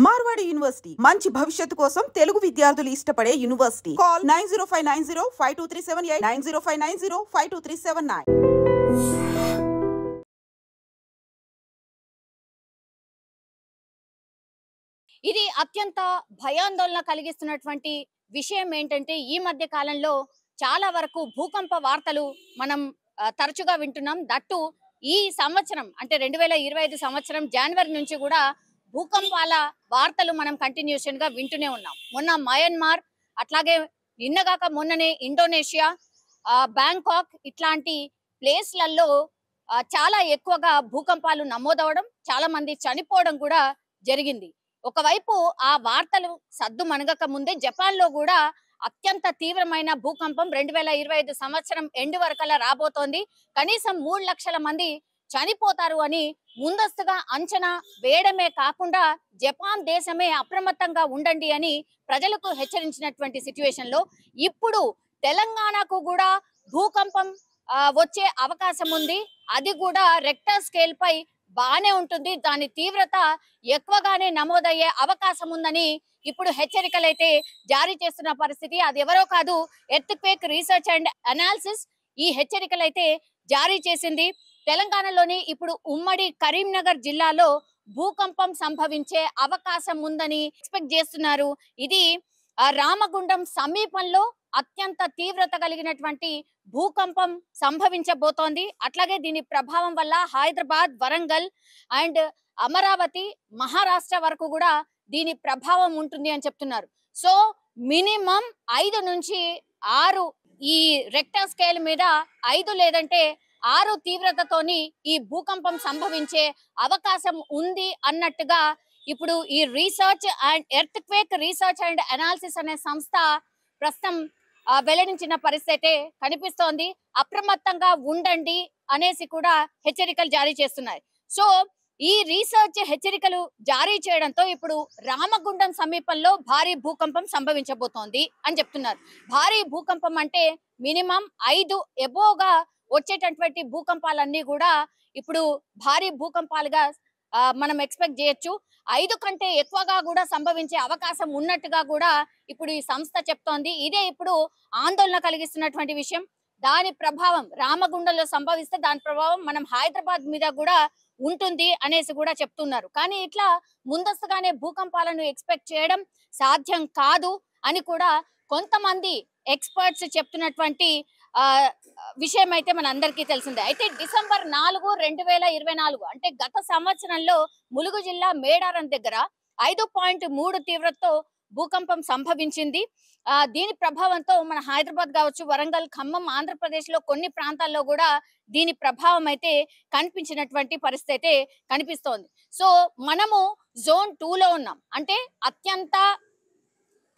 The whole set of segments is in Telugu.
మార్వాడి యూనివర్సిటీ మంచి భవిష్యత్తు కోసం తెలుగు విద్యార్థులు ఇష్టపడే యూనివర్సిటీ. కాల్ 9059052378 9059052379. ఇది అత్యంత భయాందోళన కలిగిస్తున్నటువంటి విషయం ఏంటంటే ఈ మధ్య కాలంలో చాలా వరకు భూకంప వార్తలు మనం తరచుగా వింటున్నాం. దట్టు ఈ సంవత్సరం అంటే 2025 సంవత్సరం జనవరి నుంచి కూడా భూకంపాల వార్తలు మనం కంటిన్యూషన్ గా వింటూనే ఉన్నాం. మొన్న మయన్మార్, అట్లాగే నిన్నగాక మొన్ననే ఇండోనేషియా, బ్యాంకాక్ ఇట్లాంటి ప్లేస్లలో చాలా ఎక్కువగా భూకంపాలు నమోదవడం, చాలా మంది చనిపోవడం కూడా జరిగింది. ఒకవైపు ఆ వార్తలు సద్దు మనగక ముందే జపాన్ లో కూడా అత్యంత తీవ్రమైన భూకంపం 2025 సంవత్సరం ఎండ్ వరకల్లా రాబోతోంది. కనీసం 3 లక్షల మంది చనిపోతారు అని ముందస్తుగా అంచనా వేయడమే కాకుండా జపాన్ దేశమే అప్రమత్తంగా ఉండండి అని ప్రజలకు హెచ్చరించినటువంటి సిచ్యువేషన్ లో ఇప్పుడు తెలంగాణకు కూడా భూకంపం వచ్చే అవకాశం ఉంది. అది కూడా రెక్టర్ స్కేల్ పై బానే ఉంటుంది, దాని తీవ్రత ఎక్కువగానే నమోదయ్యే అవకాశం ఉందని ఇప్పుడు హెచ్చరికలైతే జారీ చేస్తున్న పరిస్థితి. అది ఎవరో కాదు, ఎర్త్క్వేక్ రీసెర్చ్ అండ్ అనాలిసిస్ ఈ హెచ్చరికలైతే జారీ చేసింది. తెలంగాణలోని ఇప్పుడు ఉమ్మడి కరీంనగర్ జిల్లాలో భూకంపం సంభవించే అవకాశం ఉందని ఎక్స్పెక్ట్ చేస్తున్నారు. ఇది రామగుండం సమీపంలో అత్యంత తీవ్రత కలిగినటువంటి భూకంపం సంభవించబోతోంది. అట్లాగే దీని ప్రభావం వల్ల హైదరాబాద్, వరంగల్ అండ్ అమరావతి, మహారాష్ట్ర వరకు కూడా దీని ప్రభావం ఉంటుంది అని చెప్తున్నారు. సో మినిమం 5 నుంచి 6 ఈ రెక్టర్ స్కేల్ మీద 5 లేదంటే 6 తీవ్రతతోని ఈ భూకంపం సంభవించే అవకాశం ఉంది అన్నట్టుగా ఇప్పుడు ఈ research and earthquake research and analysis అనే సంస్థ ప్రస్తుతం వెల్లడించిన పరిస్థితి కనిపిస్తోంది. అప్రమత్తంగా ఉండండి అనేసి కూడా హెచ్చరికలు జారీ చేస్తున్నాయి. సో ఈ రీసెర్చ్ హెచ్చరికలు జారీ చేయడంతో ఇప్పుడు రామగుండం సమీపంలో భారీ భూకంపం సంభవించబోతోంది అని చెప్తున్నారు. భారీ భూకంపం అంటే మినిమం 5 ఎబోగా వచ్చేటటువంటి భూకంపాలన్నీ కూడా ఇప్పుడు భారీ భూకంపాలుగా మనం ఎక్స్పెక్ట్ చేయొచ్చు. 5 కంటే ఎక్కువగా కూడా సంభవించే అవకాశం ఉన్నట్టుగా కూడా ఇప్పుడు ఈ సంస్థ చెప్తోంది. ఇదే ఇప్పుడు ఆందోళన కలిగిస్తున్నటువంటి విషయం. దాని ప్రభావం రామగుండంలో సంభవిస్తే దాని ప్రభావం మనం హైదరాబాద్ మీద కూడా ఉంటుంది అనేసి కూడా చెప్తున్నారు. కానీ ఇట్లా ముందస్తుగానే భూకంపాలను ఎక్స్పెక్ట్ చేయడం సాధ్యం కాదు అని కూడా కొంతమంది ఎక్స్పర్ట్స్ చెప్తున్నటువంటి విషయం అయితే మన అందరికీ తెలిసిందే. అయితే డిసెంబర్ 4, 2024 అంటే గత సంవత్సరంలో ములుగు జిల్లా మేడారం దగ్గర 5.3 తీవ్రతతో భూకంపం సంభవించింది. దీని ప్రభావంతో మన హైదరాబాద్ కావచ్చు, వరంగల్, ఖమ్మం, ఆంధ్రప్రదేశ్ లో కొన్ని ప్రాంతాల్లో కూడా దీని ప్రభావం అయితే కనిపించినటువంటి పరిస్థితి అయితే కనిపిస్తోంది. సో మనము జోన్ 2 లో ఉన్నాం. అంటే అత్యంత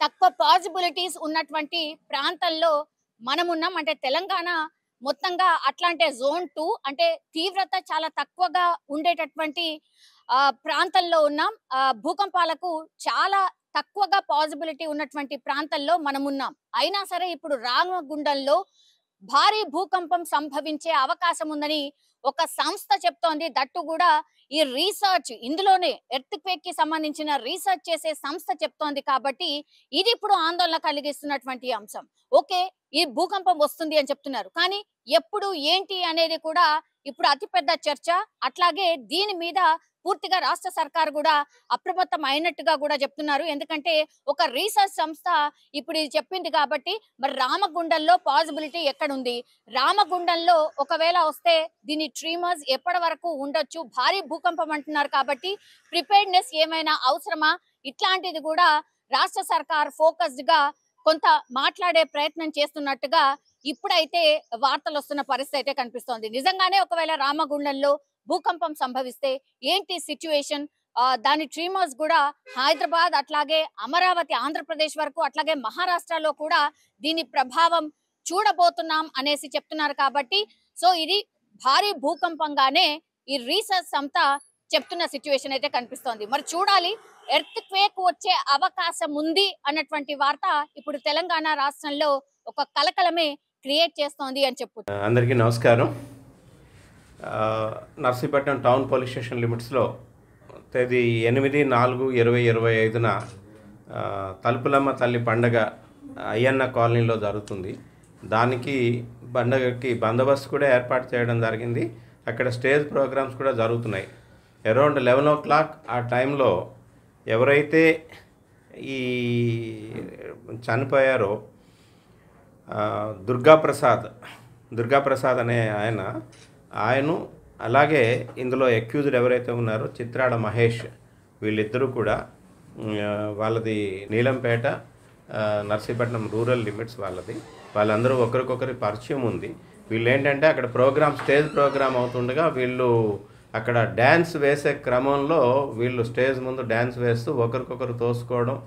తక్కువ పాసిబిలిటీస్ ఉన్నటువంటి ప్రాంతాల్లో మనమున్నాం. అంటే తెలంగాణ మొత్తంగా అట్లాంటి జోన్ 2 అంటే తీవ్రత చాలా తక్కువగా ఉండేటటువంటి ప్రాంతాల్లో ఉన్నాం. భూకంపాలకు చాలా తక్కువగా పాసిబిలిటీ ఉన్నటువంటి ప్రాంతాల్లో మనం ఉన్నాం. అయినా సరే ఇప్పుడు రామగుండంలో భారీ భూకంపం సంభవించే అవకాశం ఉందని ఒక సంస్థ చెప్తోంది. దట్టు కూడా ఈ రీసెర్చ్ ఇందులోనే ఎర్త్క్వేక్ కి సంబంధించిన రీసెర్చ్ చేసే సంస్థ చెప్తోంది. కాబట్టి ఇది ఇప్పుడు ఆందోళన కలిగిస్తున్నటువంటి అంశం. ఓకే, ఈ భూకంపం వస్తుంది అని చెప్తున్నారు, కానీ ఎప్పుడు ఏంటి అనేది కూడా ఇప్పుడు అతిపెద్ద చర్చ. అట్లాగే దీని మీద పూర్తిగా రాష్ట్ర సర్కార్ కూడా అప్రమత్తం అయినట్టుగా కూడా చెప్తున్నారు. ఎందుకంటే ఒక రీసెర్చ్ సంస్థ ఇప్పుడు ఇది చెప్పింది కాబట్టి మరి రామగుండంలో పాసిబిలిటీ ఎక్కడుంది, రామగుండంలో ఒకవేళ వస్తే దీని ట్రీమర్స్ ఎప్పటి వరకు ఉండొచ్చు, భారీ భూకంపం అంటున్నారు కాబట్టి ప్రిపేర్డ్నెస్ ఏమైనా అవసరమా, ఇట్లాంటిది కూడా రాష్ట్ర సర్కార్ ఫోకస్డ్ గా కొంత మాట్లాడే ప్రయత్నం చేస్తున్నట్టుగా ఇప్పుడైతే వార్తలు వస్తున్న పరిస్థితి అయితే కనిపిస్తోంది. నిజంగానే ఒకవేళ రామగుండంలో భూకంపం సంభవిస్తే ఏంటి సిచ్యువేషన్, దాని ట్రీమర్స్ కూడా హైదరాబాద్, అట్లాగే అమరావతి, ఆంధ్రప్రదేశ్ వరకు, అట్లాగే మహారాష్ట్రలో కూడా దీని ప్రభావం చూడబోతున్నాం అనేసి చెప్తున్నారు. కాబట్టి సో ఇది భారీ భూకంపంగానే ఈ రీసెర్చ్ అంతా చెప్తున్న సిచ్యువేషన్ అయితే కనిపిస్తోంది. మరి చూడాలి, ఎర్త్క్వేక్ వచ్చే అవకాశం ఉంది అన్నటువంటి వార్త ఇప్పుడు తెలంగాణ రాష్ట్రంలో ఒక కలకలమే క్రియేట్ చేస్తోంది అని చెప్పొచ్చు. అందరికీ నమస్కారం. నర్సీపట్నం టౌన్ పోలీస్ స్టేషన్ లిమిట్స్లో తేదీ 8/4/2025న తలుపులమ్మ తల్లి పండగ అయ్యన్న కాలనీలో జరుగుతుంది. దానికి పండగకి బందోబస్తు కూడా ఏర్పాటు చేయడం జరిగింది. అక్కడ స్టేజ్ ప్రోగ్రామ్స్ కూడా జరుగుతున్నాయి. అరౌండ్ 11 o'clock ఆ టైంలో ఎవరైతే ఈ చనిపోయారో దుర్గాప్రసాద్ అనే ఆయన అలాగే ఇందులో అక్యూజ్డ్ ఎవరైతే ఉన్నారో చిత్రాడ మహేష్, వీళ్ళిద్దరూ కూడా వాళ్ళది నీలంపేట నర్సీపట్నం రూరల్ లిమిట్స్ వాళ్ళందరూ ఒకరికొకరి పరిచయం ఉంది. వీళ్ళు ఏంటంటే అక్కడ స్టేజ్ ప్రోగ్రామ్ అవుతుండగా వీళ్ళు అక్కడ డ్యాన్స్ వేసే క్రమంలో వీళ్ళు స్టేజ్ ముందు డ్యాన్స్ వేస్తూ ఒకరికొకరు తోసుకోవడం,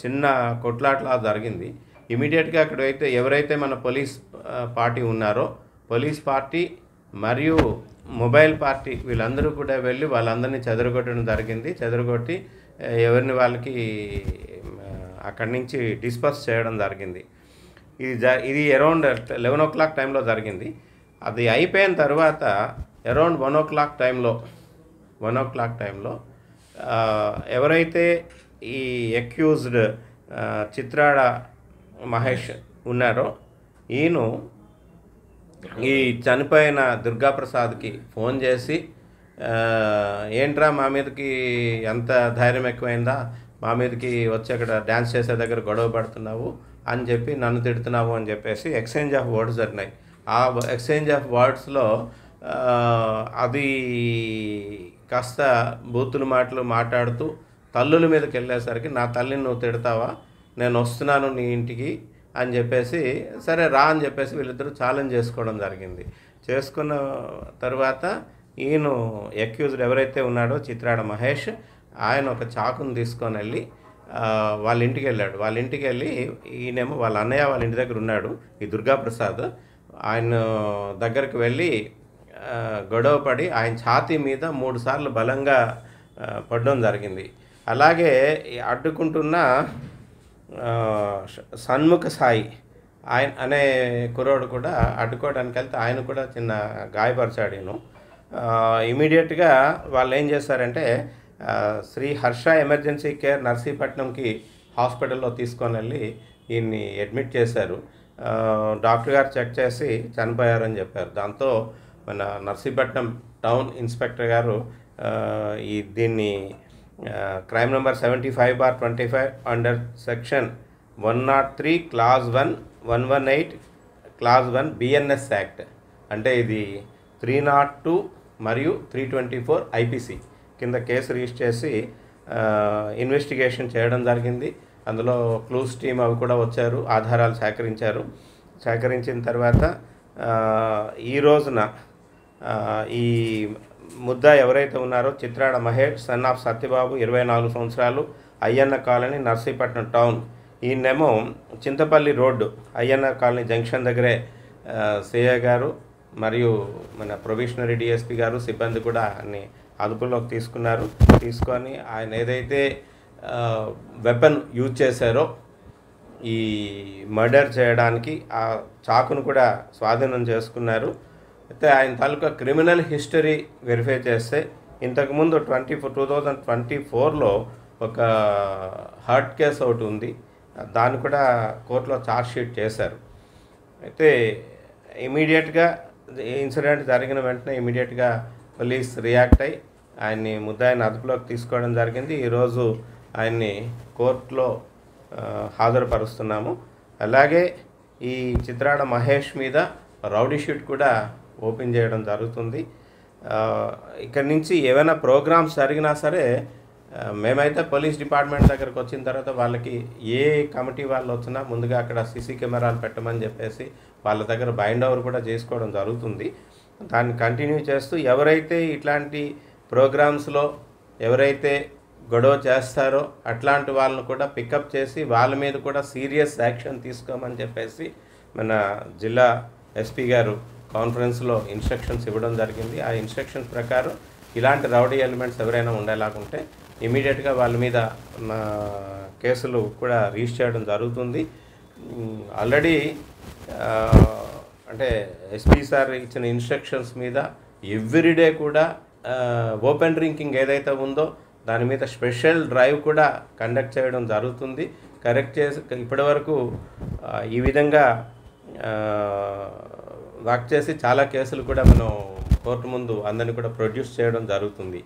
చిన్న కొట్లాట్లా జరిగింది. ఇమీడియట్గా అక్కడ ఎవరైతే మన పోలీస్ పార్టీ ఉన్నారో పోలీస్ పార్టీ మరియు మొబైల్ పార్టీ వీళ్ళందరూ కూడా వెళ్ళి వాళ్ళందరినీ చెదరగొట్టడం జరిగింది. చెదరగొట్టి ఎవరిని వాళ్ళకి అక్కడి నుంచి డిస్పర్స్ చేయడం జరిగింది. ఇది అరౌండ్ 11 o'clock టైంలో జరిగింది. అది అయిపోయిన తర్వాత అరౌండ్ 1 o'clock టైంలో ఎవరైతే ఈ అక్యూజ్డ్ చిత్రాడ మహేష్ ఉన్నారో ఈయన ఈ చనిపోయిన దుర్గాప్రసాద్కి ఫోన్ చేసి, ఏంట్రా మా మీదకి ఎంత ధైర్యం ఎక్కువైందా, మా మీదకి వచ్చి అక్కడ డ్యాన్స్ చేసే దగ్గర గొడవ పడుతున్నావు అని చెప్పి నన్ను తిడుతున్నావు అని చెప్పేసి ఎక్స్చేంజ్ ఆఫ్ వర్డ్స్ జరిగినాయి. ఆ ఎక్స్చేంజ్ ఆఫ్ వర్డ్స్లో అది కాస్త బూతుల మాటలు మాట్లాడుతూ తల్లుల మీదకి వెళ్ళేసరికి నా తల్లిని నువ్వు తిడతావా, నేను వస్తున్నాను నీ ఇంటికి అని చెప్పేసి, సరే రా అని చెప్పేసి వీళ్ళిద్దరూ ఛాలెంజ్ చేసుకోవడం జరిగింది. చేసుకున్న తర్వాత ఈయన అక్యూజ్డ్ ఎవరైతే ఉన్నాడో చిత్రాడ మహేష్, ఆయన ఒక చాకును తీసుకొని వెళ్ళి వాళ్ళ ఇంటికి వెళ్ళాడు. వాళ్ళ ఇంటికి వెళ్ళి ఈయనేమో వాళ్ళ అన్నయ్య వాళ్ళ ఇంటి దగ్గర ఉన్నాడు ఈ దుర్గాప్రసాద్, ఆయన దగ్గరికి వెళ్ళి గొడవ పడి ఆయన ఛాతీ మీద 3 సార్లు బలంగా పడడం జరిగింది. అలాగే అడ్డుకుంటున్న సన్ముఖ సాయి ఆయన అనే కుర్రోడు కూడా అడ్డుకోవడానికి వెళ్తే ఆయన కూడా చిన్న గాయపరిచాడు. నేను ఇమీడియట్గా వాళ్ళు ఏం చేశారంటే శ్రీ హర్ష ఎమర్జెన్సీ కేర్ నర్సీపట్నంకి హాస్పిటల్లో తీసుకొని వెళ్ళి ఈయన్ని అడ్మిట్ చేశారు. డాక్టర్ గారు చెక్ చేసి చనిపోయారని చెప్పారు. దాంతో మన నర్సీపట్నం టౌన్ ఇన్స్పెక్టర్ గారు దీన్ని crime number 75/25 under section 103 Clause 1, 118 Clause 1 BNS act, అంటే ఇది 302 మరియు 324 IPC కింద కేసు రిజిస్టర్ చేసి ఇన్వెస్టిగేషన్ చేయడం జరిగింది. అందులో క్లూస్ టీమ్ అవి కూడా వచ్చారు, ఆధారాలు సేకరించిన తర్వాత ఈ రోజున ఈ ముద్దా ఎవరైతే ఉన్నారో చిత్రాడ మహేష్ సన్ ఆఫ్ సత్యబాబు 24 సంవత్సరాలు, అయ్యన్న కాలనీ నర్సీపట్నం టౌన్, ఈయనేమో Chintapalli road Ayyanna colony junction దగ్గరే సిఐ గారు మరియు మన ప్రొబేషనరీ డిఎస్పీ గారు సిబ్బంది కూడా అన్ని అదుపులోకి తీసుకొని ఆయన ఏదైతే వెపన్ యూజ్ చేశారో ఈ మర్డర్ చేయడానికి ఆ చాకును కూడా స్వాధీనం చేసుకున్నారు. అయితే ఆయన తాలూకా క్రిమినల్ హిస్టరీ వెరిఫై చేస్తే ఇంతకుముందు 2024లో ఒక హర్ట్ కేసు ఒకటి ఉంది, దాన్ని కూడా కోర్టులో ఛార్జ్షీట్ చేశారు. అయితే ఇమీడియట్గా ఇన్సిడెంట్ జరిగిన వెంటనే ఇమీడియట్గా పోలీస్ రియాక్ట్ అయ్యి ఆయన్ని ముద్దాయిని అదుపులోకి తీసుకోవడం జరిగింది. ఈరోజు ఆయన్ని కోర్టులో హాజరుపరుస్తున్నాము. అలాగే ఈ చిత్రాడ మహేష్ మీద రౌడీ షీట్ కూడా ఓపెన్ చేయడం జరుగుతుంది. ఇక్కడి నుంచి ఏమైనా ప్రోగ్రామ్స్ జరిగినా సరే మేమైతే పోలీస్ డిపార్ట్మెంట్ దగ్గరకు వచ్చిన తర్వాత వాళ్ళకి ఏ కమిటీ వాళ్ళు వచ్చినా ముందుగా అక్కడ సీసీ కెమెరాలు పెట్టమని చెప్పేసి వాళ్ళ దగ్గర బైండ్ ఓవర్ కూడా చేసుకోవడం జరుగుతుంది. దాన్ని కంటిన్యూ చేస్తూ ఎవరైతే ఇట్లాంటి ప్రోగ్రామ్స్లో ఎవరైతే గొడవ చేస్తారో అట్లాంటి వాళ్ళను కూడా పికప్ చేసి వాళ్ళ మీద కూడా సీరియస్ యాక్షన్ తీసుకోమని చెప్పేసి మన జిల్లా ఎస్పీ గారు కాన్ఫరెన్స్లో ఇన్స్ట్రక్షన్స్ ఇవ్వడం జరిగింది. ఆ ఇన్స్ట్రక్షన్స్ ప్రకారం ఇలాంటి రౌడీ ఎలిమెంట్స్ ఎవరైనా ఉండేలాగుంటే ఇమీడియట్గా వాళ్ళ మీద కేసులు కూడా రిజిస్టర్ చేయడం జరుగుతుంది. ఆల్రెడీ అంటే ఎస్పీ సార్ ఇచ్చిన ఇన్స్ట్రక్షన్స్ మీద ఎవ్రీడే కూడా ఓపెన్ డ్రింకింగ్ ఏదైతే ఉందో దాని మీద స్పెషల్ డ్రైవ్ కూడా కండక్ట్ చేయడం జరుగుతుంది. కరెక్ట్ చేసి ఇప్పటివరకు ఈ విధంగా వర్క్ చేసి చాలా కేసులు కూడా మనం కోర్టు ముందు అందరినీ కూడా ప్రొడ్యూస్ చేయడం జరుగుతుంది.